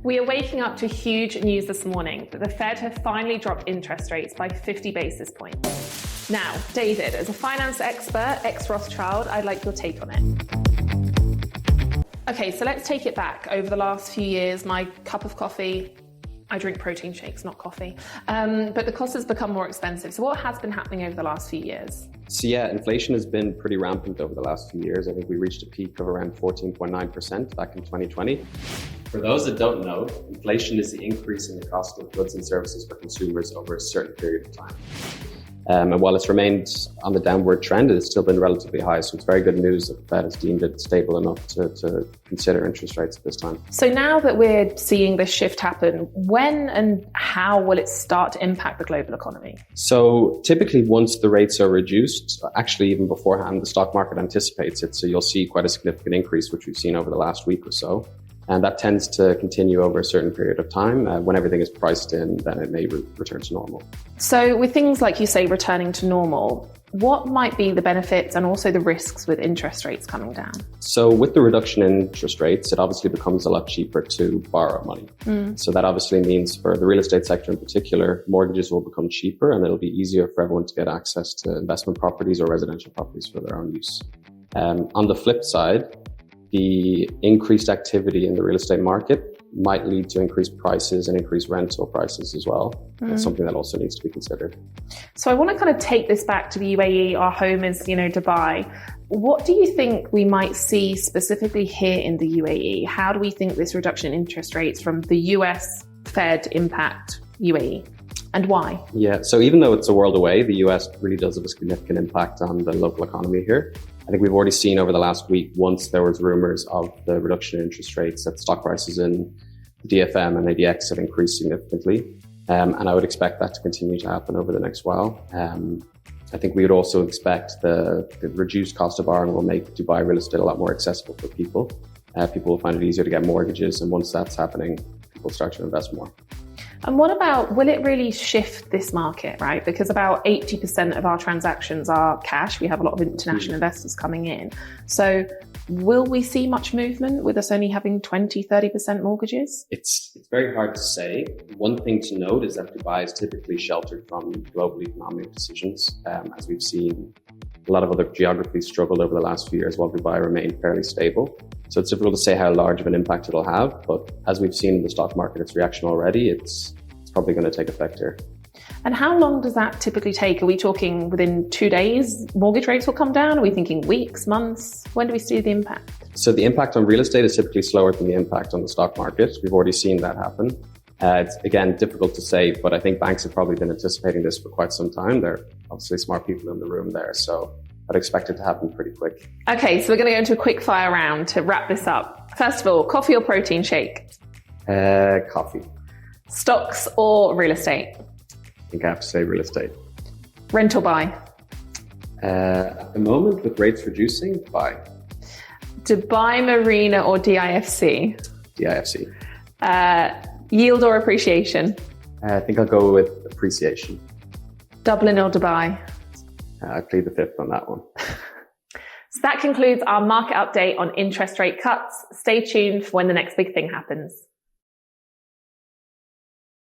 We are waking up to huge news this morning that the Fed have finally dropped interest rates by 50 basis points. Now, David, as a finance expert, ex-Rothschild, I'd like your take on it. Okay, so let's take it back. Over the last few years, my cup of coffee, I drink protein shakes, not coffee, but the cost has become more expensive. So what has been happening over the last few years? So yeah, inflation has been pretty rampant over the last few years. I think we reached a peak of around 14.9% back in 2020. For those that don't know, inflation is the increase in the cost of goods and services for consumers over a certain period of time. And while it's remained on the downward trend, it's still been relatively high. So it's very good news that the Fed has deemed it stable enough to consider interest rates at this time. So now that we're seeing this shift happen, when and how will it start to impact the global economy? So typically once the rates are reduced, actually even beforehand, the stock market anticipates it. So you'll see quite a significant increase, which we've seen over the last week or so. And that tends to continue over a certain period of time. When everything is priced in, then it may return to normal. So with things like you say, returning to normal, what might be the benefits and also the risks with interest rates coming down? So with the reduction in interest rates, it obviously becomes a lot cheaper to borrow money. So that obviously means for the real estate sector in particular, mortgages will become cheaper and it'll be easier for everyone to get access to investment properties or residential properties for their own use. On the flip side, the increased activity in the real estate market might lead to increased prices and increased rental prices as well. That's something that also needs to be considered. So I want to kind of take this back to the UAE. Our home is, Dubai. What do you think we might see specifically here in the UAE? How do we think this reduction in interest rates from the US Fed impact UAE? And why? Yeah, so even though it's a world away, the US really does have a significant impact on the local economy here. I think we've already seen over the last week, once there was rumors of the reduction in interest rates, that stock prices in DFM and ADX have increased significantly. And I would expect that to continue to happen over the next while. I think we would also expect the reduced cost of borrowing will make Dubai real estate a lot more accessible for people. People will find it easier to get mortgages. And once that's happening, people start to invest more. And what about, will it really shift this market, right? Because about 80% of our transactions are cash. We have a lot of international investors coming in. So will we see much movement with us only having 20, 30% mortgages? It's very hard to say. One thing to note is that Dubai is typically sheltered from global economic decisions. As we've seen, a lot of other geographies struggled over the last few years while Dubai remained fairly stable. So it's difficult to say how large of an impact it'll have, but as we've seen in the stock market, its reaction already, it's probably going to take effect here. And how long does that typically take? Are we talking within 2 days mortgage rates will come down? Are we thinking weeks, months? When do we see the impact? So the impact on real estate is typically slower than the impact on the stock market. We've already seen that happen. It's, again, difficult to say, but I think banks have probably been anticipating this for quite some time. There are obviously smart people in the room there, so I'd expect it to happen pretty quick. Okay, so we're going to go into a quick fire round to wrap this up. First of all, coffee or protein shake? Coffee. Stocks or real estate? I think I have to say real estate. Rent or buy? At the moment, with rates reducing, buy. Dubai Marina or DIFC? DIFC. Yield or appreciation? I think I'll go with appreciation. Dublin or Dubai? I plead the fifth on that one. So that concludes our market update on interest rate cuts. Stay tuned for when the next big thing happens.